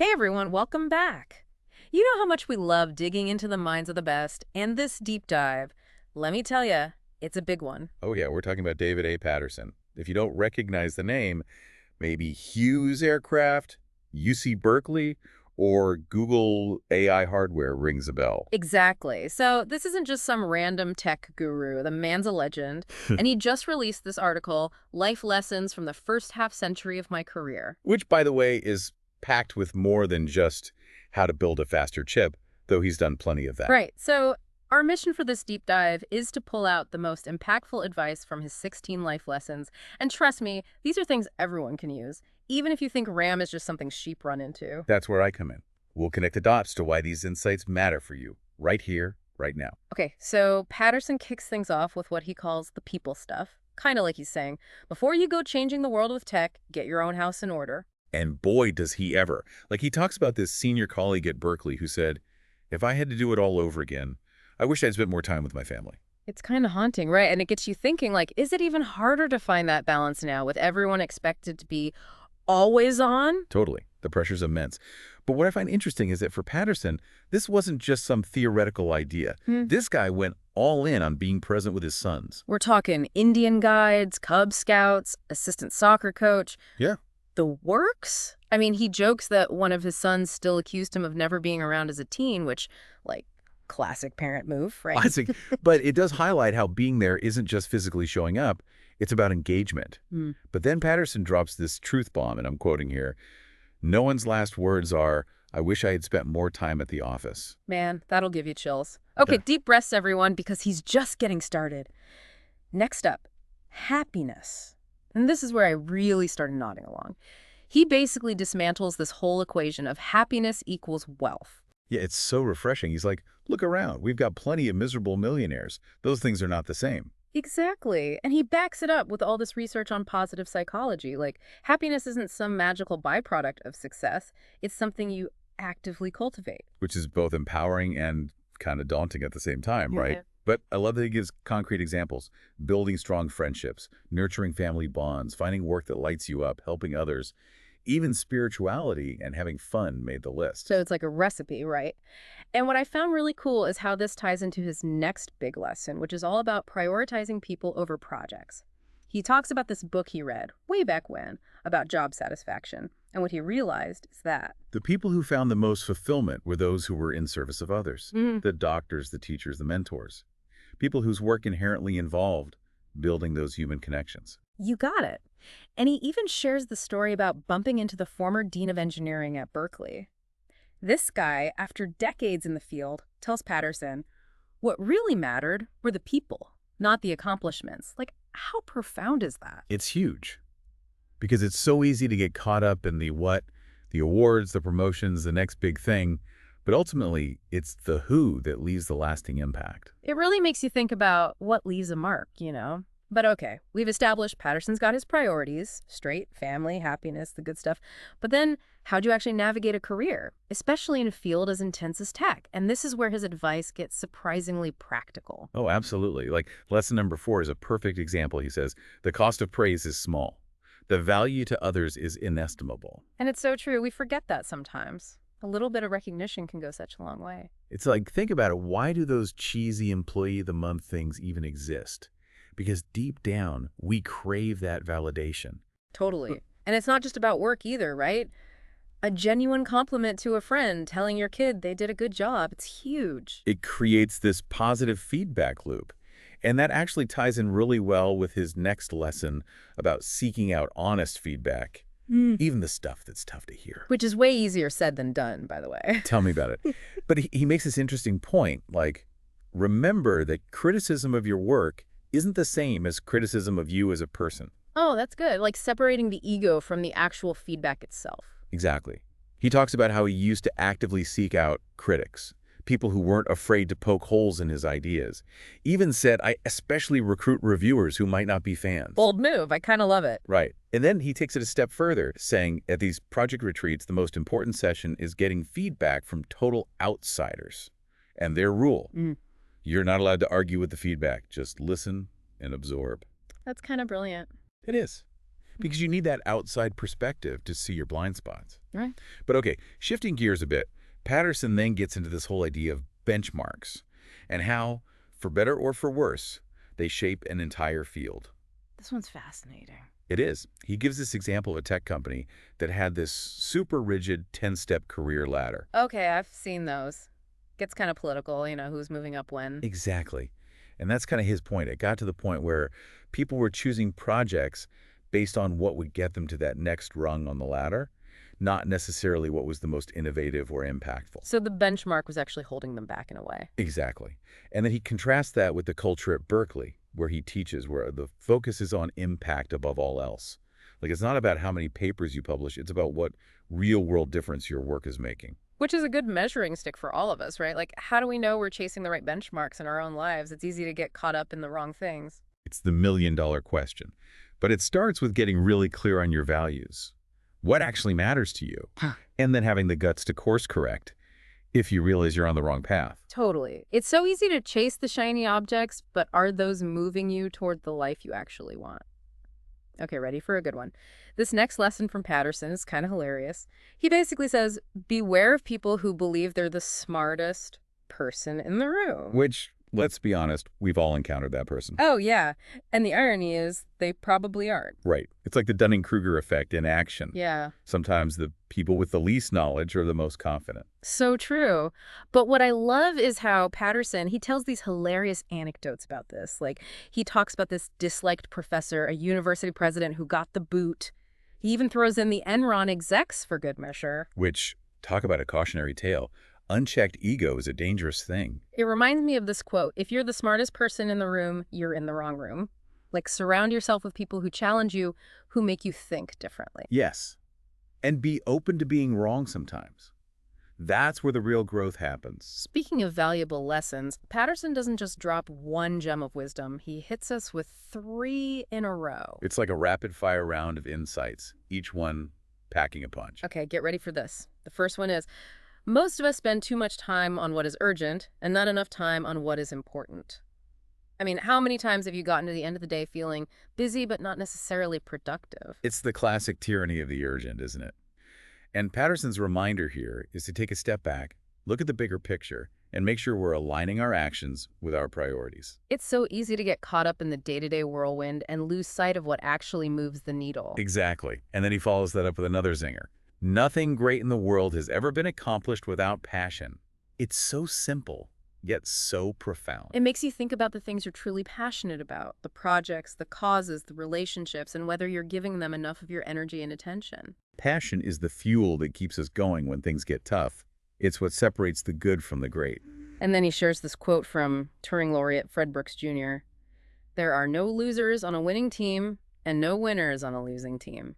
Hey everyone, welcome back. You know how much we love digging into the minds of the best, and this deep dive, let me tell you, it's a big one. Oh, yeah, we're talking about David A. Patterson. If you don't recognize the name, maybe Hughes Aircraft, UC Berkeley, or Google AI hardware rings a bell. Exactly. So this isn't just some random tech guru. The man's a legend, and he just released this article, Life Lessons from the First Half Century of My Career. Which, by the way, is packed with more than just how to build a faster chip, though he's done plenty of that. Right. So our mission for this deep dive is to pull out the most impactful advice from his 16 life lessons. And trust me, these are things everyone can use, even if you think RAM is just something sheep run into. That's where I come in. We'll connect the dots to why these insights matter for you, right here, right now. Okay, so Patterson kicks things off with what he calls the people stuff. Kind of like he's saying, before you go changing the world with tech, get your own house in order. And boy, does he ever. Like, he talks about this senior colleague at Berkeley who said, if I had to do it all over again, I wish I'd spent more time with my family. It's kind of haunting, right? And it gets you thinking, like, is it even harder to find that balance now with everyone expected to be always on? Totally. The pressure's immense. But what I find interesting is that for Patterson, this wasn't just some theoretical idea. This guy went all in on being present with his sons. We're talking Indian guides, Cub Scouts, assistant soccer coach. Yeah. The works? I mean, he jokes that one of his sons still accused him of never being around as a teen, which, like, classic parent move, right? Classic. But it does highlight how being there isn't just physically showing up. It's about engagement. But then Patterson drops this truth bomb, and I'm quoting here. No one's last words are, I wish I had spent more time at the office. Man, that'll give you chills. Okay, deep breaths, everyone, because he's just getting started. Next up, happiness. And this is where I really started nodding along. He basically dismantles this whole equation of happiness equals wealth. Yeah, it's so refreshing. He's like, look around. We've got plenty of miserable millionaires. Those things are not the same. Exactly. And he backs it up with all this research on positive psychology. Like, happiness isn't some magical byproduct of success. It's something you actively cultivate. Which is both empowering and kind of daunting at the same time, right? Yeah. But I love that he gives concrete examples. Building strong friendships, nurturing family bonds, finding work that lights you up, helping others. Even spirituality and having fun made the list. So it's like a recipe, right? And what I found really cool is how this ties into his next big lesson, which is all about prioritizing people over projects. He talks about this book he read way back when about job satisfaction. And what he realized is that The people who found the most fulfillment were those who were in service of others. The doctors, the teachers, the mentors. People whose work inherently involved building those human connections. you got it. And he even shares the story about bumping into the former dean of engineering at Berkeley. This guy, after decades in the field, tells Patterson, what really mattered were the people, not the accomplishments. Like, how profound is that? It's huge because it's so easy to get caught up in the what, the awards, the promotions, the next big thing. But ultimately, it's the who that leaves the lasting impact. It really makes you think about what leaves a mark, you know? But okay, we've established Patterson's got his priorities, straight, family, happiness, the good stuff. But then how'd you actually navigate a career, especially in a field as intense as tech? And this is where his advice gets surprisingly practical. Oh, absolutely. Like lesson number 4 is a perfect example. He says, the cost of praise is small. The value to others is inestimable. And it's so true. We forget that sometimes. A little bit of recognition can go such a long way. It's like, think about it. Why do those cheesy employee of the month things even exist? Because deep down, we crave that validation. Totally. And it's not just about work either, right? A genuine compliment to a friend telling your kid they did a good job, it's huge. It creates this positive feedback loop. And that actually ties in really well with his next lesson about seeking out honest feedback, even the stuff that's tough to hear. Which is way easier said than done, by the way. Tell me about it. But he makes this interesting point, like, remember that criticism of your work isn't the same as criticism of you as a person. Oh, that's good. Like separating the ego from the actual feedback itself. Exactly. He talks about how he used to actively seek out critics, people who weren't afraid to poke holes in his ideas. Even said, I especially recruit reviewers who might not be fans. Bold move. I kind of love it. Right. And then he takes it a step further, saying at these project retreats, the most important session is getting feedback from total outsiders. And their rule, you're not allowed to argue with the feedback. Just listen and absorb. That's kind of brilliant. It is. Because you need that outside perspective to see your blind spots. Right. But okay, shifting gears a bit, Patterson then gets into this whole idea of benchmarks and how, for better or for worse, they shape an entire field. This one's fascinating. It is. He gives this example of a tech company that had this super rigid 10-step career ladder. Okay, I've seen those. Gets kind of political, who's moving up when. Exactly. And that's kind of his point. It got to the point where people were choosing projects based on what would get them to that next rung on the ladder, not necessarily what was the most innovative or impactful. So the benchmark was actually holding them back in a way. Exactly. And then he contrasts that with the culture at Berkeley, where he teaches, where the focus is on impact above all else. Like, it's not about how many papers you publish, it's about what real-world difference your work is making. Which is a good measuring stick for all of us, right? Like, how do we know we're chasing the right benchmarks in our own lives? It's easy to get caught up in the wrong things. It's the million-dollar question. But it starts with getting really clear on your values. What actually matters to you? And then having the guts to course correct if you realize you're on the wrong path. Totally. It's so easy to chase the shiny objects, but are those moving you toward the life you actually want? Okay, ready for a good one. This next lesson from Patterson is kind of hilarious. He basically says, beware of people who believe they're the smartest person in the room. Which, let's be honest, we've all encountered that person. Oh, yeah. And the irony is they probably aren't. Right. It's like the Dunning-Kruger effect in action. Yeah. Sometimes the people with the least knowledge are the most confident. So true. But what I love is how Patterson, he tells these hilarious anecdotes about this. Like, he talks about this disliked professor, a university president who got the boot. He even throws in the Enron execs for good measure. Which, talk about a cautionary tale. Unchecked ego is a dangerous thing. It reminds me of this quote, if you're the smartest person in the room, you're in the wrong room. Like, surround yourself with people who challenge you, who make you think differently. Yes. And be open to being wrong sometimes. That's where the real growth happens. Speaking of valuable lessons, Patterson doesn't just drop one gem of wisdom. He hits us with 3 in a row. It's like a rapid-fire round of insights, each one packing a punch. Okay, get ready for this. The first one is, most of us spend too much time on what is urgent and not enough time on what is important. I mean, how many times have you gotten to the end of the day feeling busy but not necessarily productive? It's the classic tyranny of the urgent, isn't it? And Patterson's reminder here is to take a step back, look at the bigger picture, and make sure we're aligning our actions with our priorities. It's so easy to get caught up in the day-to-day whirlwind and lose sight of what actually moves the needle. Exactly. And then he follows that up with another zinger. Nothing great in the world has ever been accomplished without passion. It's so simple, yet so profound. It makes you think about the things you're truly passionate about, the projects, the causes, the relationships, and whether you're giving them enough of your energy and attention. Passion is the fuel that keeps us going when things get tough. It's what separates the good from the great. And then he shares this quote from Turing laureate Fred Brooks Jr. There are no losers on a winning team and no winners on a losing team.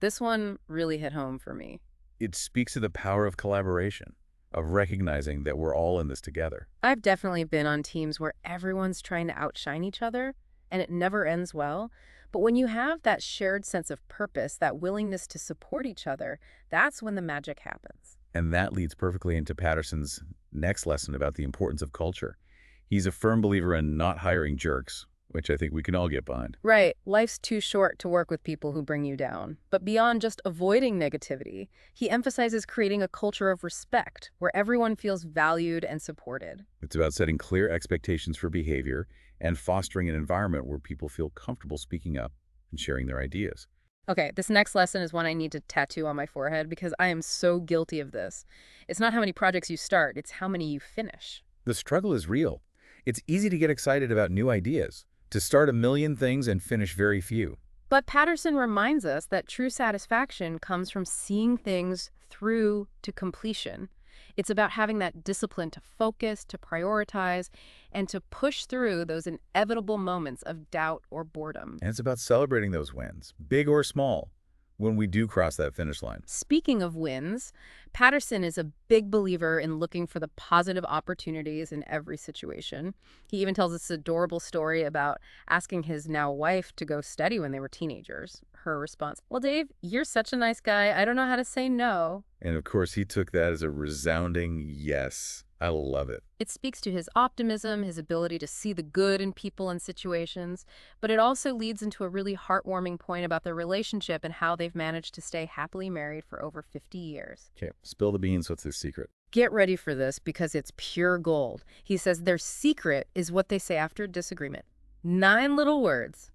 This one really hit home for me. It speaks to the power of collaboration, of recognizing that we're all in this together. I've definitely been on teams where everyone's trying to outshine each other, and it never ends well. But when you have that shared sense of purpose, that willingness to support each other, that's when the magic happens. And that leads perfectly into Patterson's next lesson about the importance of culture. He's a firm believer in not hiring jerks, which I think we can all get behind. Right. Life's too short to work with people who bring you down. But beyond just avoiding negativity, he emphasizes creating a culture of respect where everyone feels valued and supported. It's about setting clear expectations for behavior and fostering an environment where people feel comfortable speaking up and sharing their ideas. Okay, this next lesson is one I need to tattoo on my forehead because I am so guilty of this. It's not how many projects you start, it's how many you finish. The struggle is real. It's easy to get excited about new ideas, to start a million things and finish very few. But Patterson reminds us that true satisfaction comes from seeing things through to completion. It's about having that discipline to focus, to prioritize, and to push through those inevitable moments of doubt or boredom. And it's about celebrating those wins, big or small, when we do cross that finish line. Speaking of wins, Patterson is a big believer in looking for the positive opportunities in every situation. He even tells this adorable story about asking his now wife to go study when they were teenagers. Her response, well, Dave, you're such a nice guy. I don't know how to say no. And of course, he took that as a resounding yes. I love it. It speaks to his optimism, his ability to see the good in people and situations, but it also leads into a really heartwarming point about their relationship and how they've managed to stay happily married for over 50 years. Okay, spill the beans. What's the secret? Get ready for this because it's pure gold. He says their secret is what they say after a disagreement. 9 little words.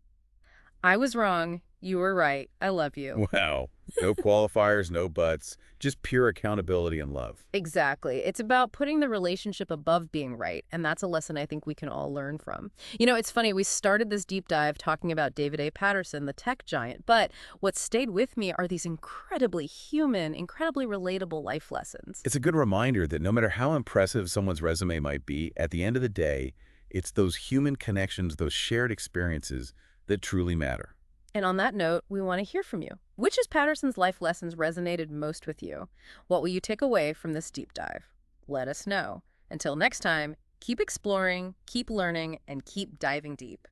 I was wrong. You were right. I love you. Wow. No qualifiers, no buts, just pure accountability and love. Exactly. It's about putting the relationship above being right, and that's a lesson I think we can all learn from. You know, it's funny, we started this deep dive talking about David A. Patterson, the tech giant, but what stayed with me are these incredibly human, incredibly relatable life lessons. It's a good reminder that no matter how impressive someone's resume might be, at the end of the day, it's those human connections, those shared experiences that truly matter. And on that note, we want to hear from you. Which of Patterson's life lessons resonated most with you? What will you take away from this deep dive? Let us know. Until next time, keep exploring, keep learning, and keep diving deep.